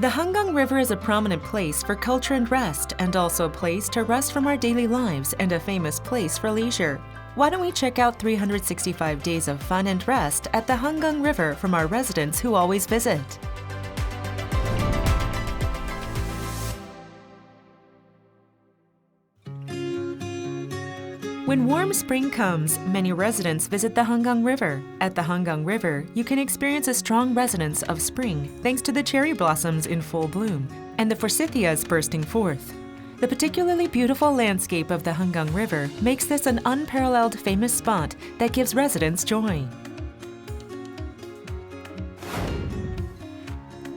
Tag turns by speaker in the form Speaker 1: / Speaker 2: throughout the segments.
Speaker 1: The Hangang River is a prominent place for culture and rest, and also a place to rest from our daily lives and a famous place for leisure. Why don't we check out 365 days of fun and rest at the Hangang River from our residents who always visit. When warm spring comes, many residents visit the Hangang River. At the Hangang River, you can experience a strong resonance of spring thanks to the cherry blossoms in full bloom and the forsythias bursting forth. The particularly beautiful landscape of the Hangang River makes this an unparalleled famous spot that gives residents joy.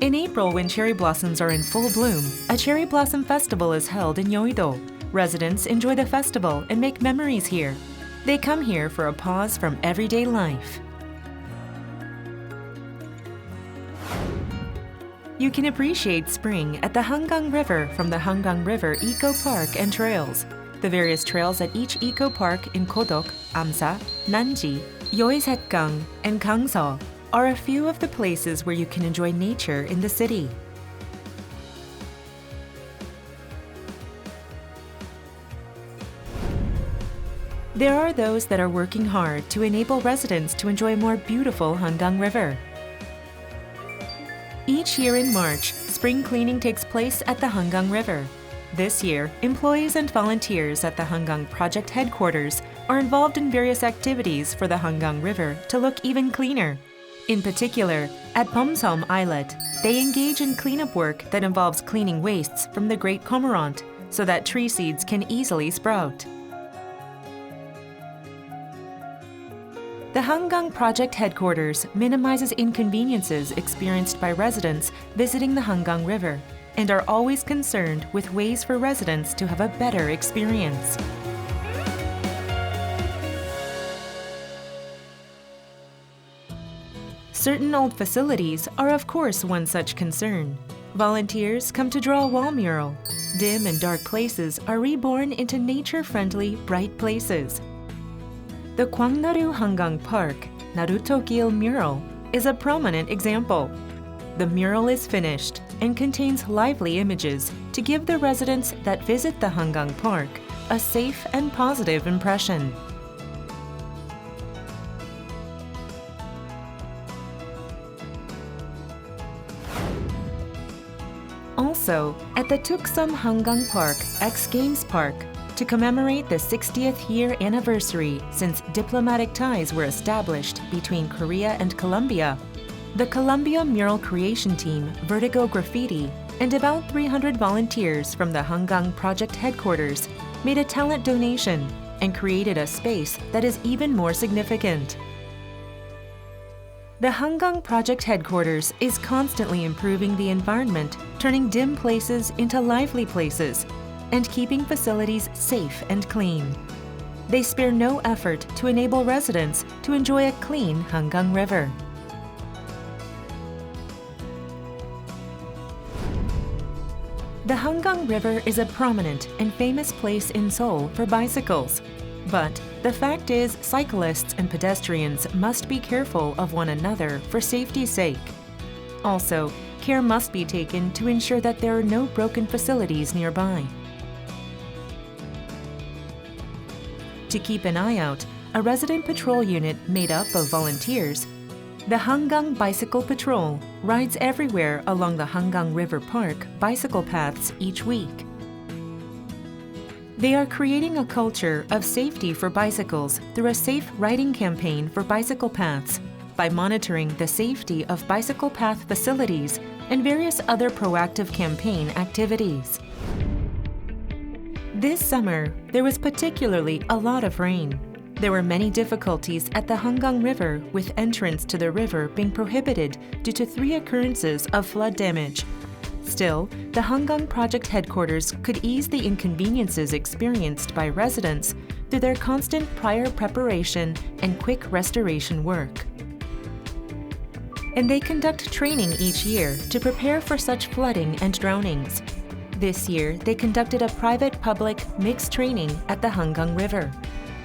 Speaker 1: In April, when cherry blossoms are in full bloom, a cherry blossom festival is held in Yeouido. Residents enjoy the festival and make memories here. They come here for a pause from everyday life. You can appreciate spring at the Hangang River from the Hangang River Eco Park and trails. The various trails at each eco park in Kodok, Amsa, Nanji, Yeouisetgang, and Gangso are a few of the places where you can enjoy nature in the city. There are those that are working hard to enable residents to enjoy a more beautiful Hangang River. Each year in March, spring cleaning takes place at the Hangang River. This year, employees and volunteers at the Hangang Project headquarters are involved in various activities for the Hangang River to look even cleaner. In particular, at Bomsom Islet, they engage in cleanup work that involves cleaning wastes from the Great Cormorant so that tree seeds can easily sprout. The Hangang Project headquarters minimizes inconveniences experienced by residents visiting the Hangang River and are always concerned with ways for residents to have a better experience. Certain old facilities are of course one such concern. Volunteers come to draw a wall mural. Dim and dark places are reborn into nature-friendly, bright places. The Gwangnaru Hangang Park Naruto-gil mural is a prominent example. The mural is finished and contains lively images to give the residents that visit the Hangang Park a safe and positive impression. Also, at the Tuksum Hangang Park X Games Park, to commemorate the 60th year anniversary since diplomatic ties were established between Korea and Colombia, the Colombia mural creation team Vertigo Graffiti and about 300 volunteers from the Hangang Project headquarters made a talent donation and created a space that is even more significant. The Hangang Project headquarters is constantly improving the environment, turning dim places into lively places, and keeping facilities safe and clean. They spare no effort to enable residents to enjoy a clean Hangang River. The Hangang River is a prominent and famous place in Seoul for bicycles. But the fact is, cyclists and pedestrians must be careful of one another for safety's sake. Also, care must be taken to ensure that there are no broken facilities nearby. To keep an eye out, a resident patrol unit made up of volunteers, the Hangang Bicycle Patrol, rides everywhere along the Hangang River Park bicycle paths each week. They are creating a culture of safety for bicycles through a safe riding campaign for bicycle paths by monitoring the safety of bicycle path facilities and various other proactive campaign activities. This summer, there was particularly a lot of rain. There were many difficulties at the Hangang River, with entrance to the river being prohibited due to 3 occurrences of flood damage. Still, the Hangang Project headquarters could ease the inconveniences experienced by residents through their constant prior preparation and quick restoration work. And they conduct training each year to prepare for such flooding and drownings. This year, they conducted a private-public mixed training at the Hangang River.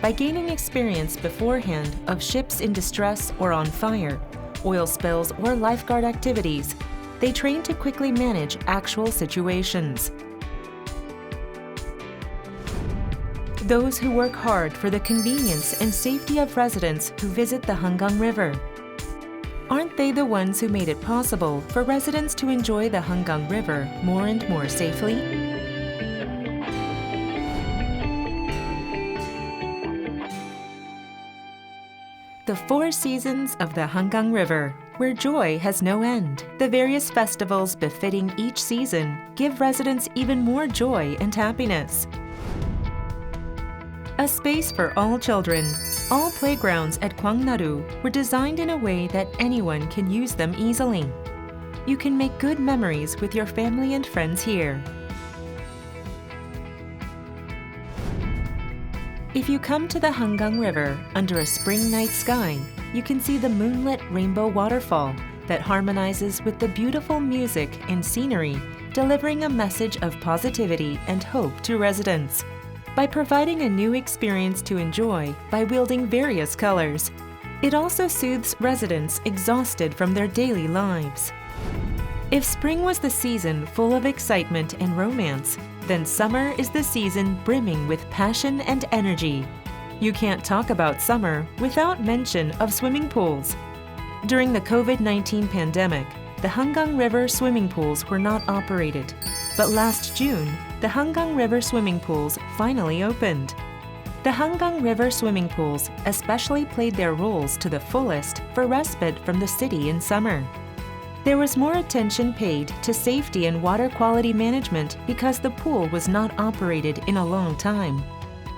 Speaker 1: By gaining experience beforehand of ships in distress or on fire, oil spills or lifeguard activities, they train to quickly manage actual situations. Those who work hard for the convenience and safety of residents who visit the Hangang River. Aren't they the ones who made it possible for residents to enjoy the Hangang River more and more safely? The 4 seasons of the Hangang River, where joy has no end. The various festivals befitting each season give residents even more joy and happiness. A space for all children. All playgrounds at Gwangnaru were designed in a way that anyone can use them easily. You can make good memories with your family and friends here. If you come to the Hangang River under a spring night sky, you can see the moonlit rainbow waterfall that harmonizes with the beautiful music and scenery, delivering a message of positivity and hope to residents. By providing a new experience to enjoy by wielding various colors, it also soothes residents exhausted from their daily lives. If spring was the season full of excitement and romance, then summer is the season brimming with passion and energy. You can't talk about summer without mention of swimming pools. During the COVID-19 pandemic, the Hangang River swimming pools were not operated. But last June, the Hangang River swimming pools finally opened. The Hangang River swimming pools especially played their roles to the fullest for respite from the city in summer. There was more attention paid to safety and water quality management because the pool was not operated in a long time.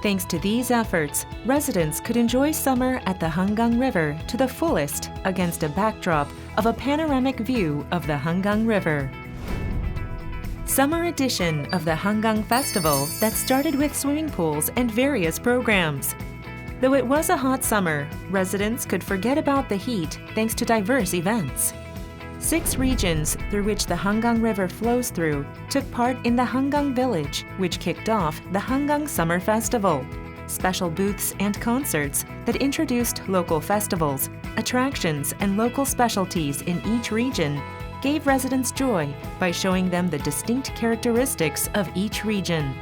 Speaker 1: Thanks to these efforts, residents could enjoy summer at the Hangang River to the fullest against a backdrop of a panoramic view of the Hangang River. Summer edition of the Hangang Festival that started with swimming pools and various programs. Though it was a hot summer, residents could forget about the heat thanks to diverse events. 6 regions through which the Hangang River flows through took part in the Hangang Village, which kicked off the Hangang Summer Festival. Special booths and concerts that introduced local festivals, attractions, and local specialties in each region gave residents joy by showing them the distinct characteristics of each region.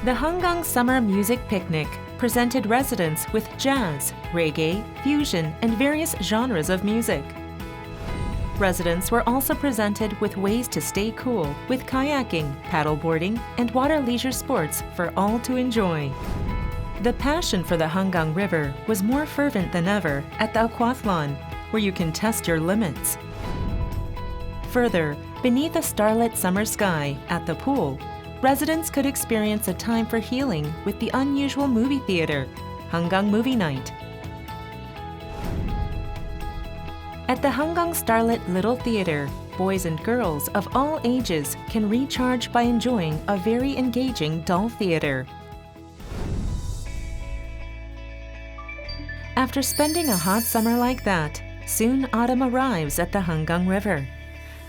Speaker 1: The Hangang Summer Music Picnic presented residents with jazz, reggae, fusion, and various genres of music. Residents were also presented with ways to stay cool with kayaking, paddleboarding, and water leisure sports for all to enjoy. The passion for the Hangang River was more fervent than ever at the aquathlon, where you can test your limits. Further, beneath a starlit summer sky at the pool, residents could experience a time for healing with the unusual movie theater, Hangang Movie Night. At the Hangang Starlit Little Theater, boys and girls of all ages can recharge by enjoying a very engaging doll theater. After spending a hot summer like that, soon autumn arrives at the Hangang River.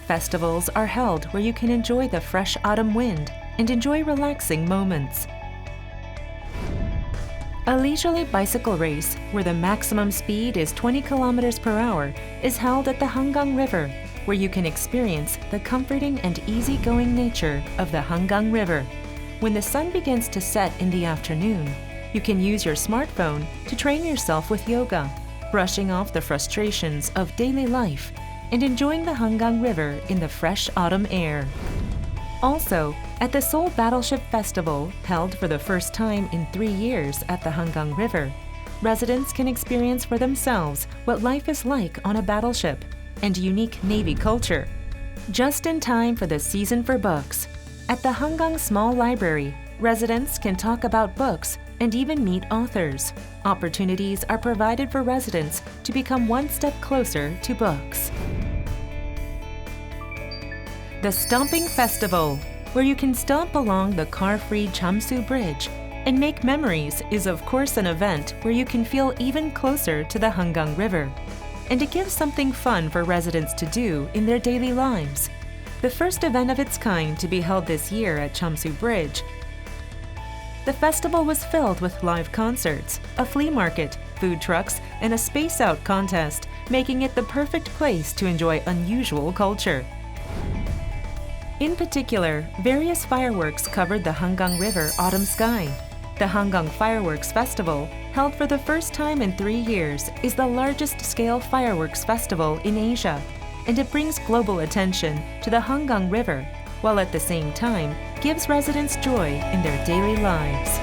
Speaker 1: Festivals are held where you can enjoy the fresh autumn wind and enjoy relaxing moments. A leisurely bicycle race, where the maximum speed is 20 kilometers per hour, is held at the Hangang River, where you can experience the comforting and easygoing nature of the Hangang River. When the sun begins to set in the afternoon, you can use your smartphone to train yourself with yoga, brushing off the frustrations of daily life and enjoying the Hangang River in the fresh autumn air. Also, at the Seoul Battleship Festival, held for the first time in 3 years at the Hangang River, residents can experience for themselves what life is like on a battleship and unique Navy culture. Just in time for the season for books, at the Hangang Small Library, residents can talk about books and even meet authors. Opportunities are provided for residents to become one step closer to books. The Stomping Festival, where you can stomp along the car-free Chamsu Bridge and make memories, is of course an event where you can feel even closer to the Hangang River. And it gives something fun for residents to do in their daily lives. The first event of its kind to be held this year at Chamsu Bridge. The festival was filled with live concerts, a flea market, food trucks, and a space out contest, making it the perfect place to enjoy unusual culture. In particular, various fireworks covered the Hangang River autumn sky. The Hangang Fireworks Festival, held for the first time in 3 years, is the largest scale fireworks festival in Asia, and it brings global attention to the Hangang River, while at the same time gives residents joy in their daily lives.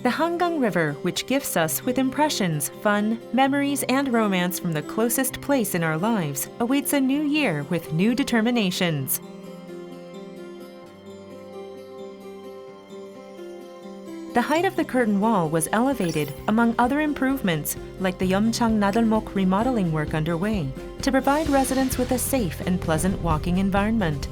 Speaker 1: The Hangang River, which gifts us with impressions, fun, memories, and romance from the closest place in our lives, awaits a new year with new determinations. The height of the curtain wall was elevated, among other improvements, like the Yeomchang Nadelmok remodeling work underway, to provide residents with a safe and pleasant walking environment.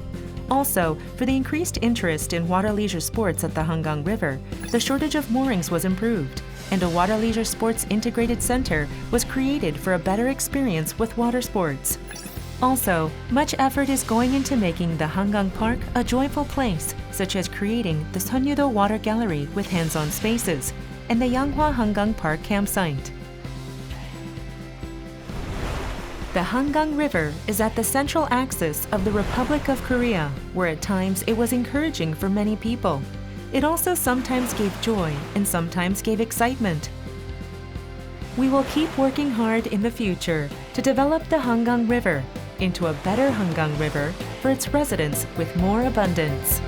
Speaker 1: Also, for the increased interest in water leisure sports at the Hangang River, the shortage of moorings was improved, and a water leisure sports integrated center was created for a better experience with water sports. Also, much effort is going into making the Hangang Park a joyful place, such as creating the Seonyudo Water Gallery with hands-on spaces and the Yanghwa Hangang Park campsite. The Hangang River is at the central axis of the Republic of Korea, where at times it was encouraging for many people. It also sometimes gave joy and sometimes gave excitement. We will keep working hard in the future to develop the Hangang River into a better Hangang River for its residents with more abundance.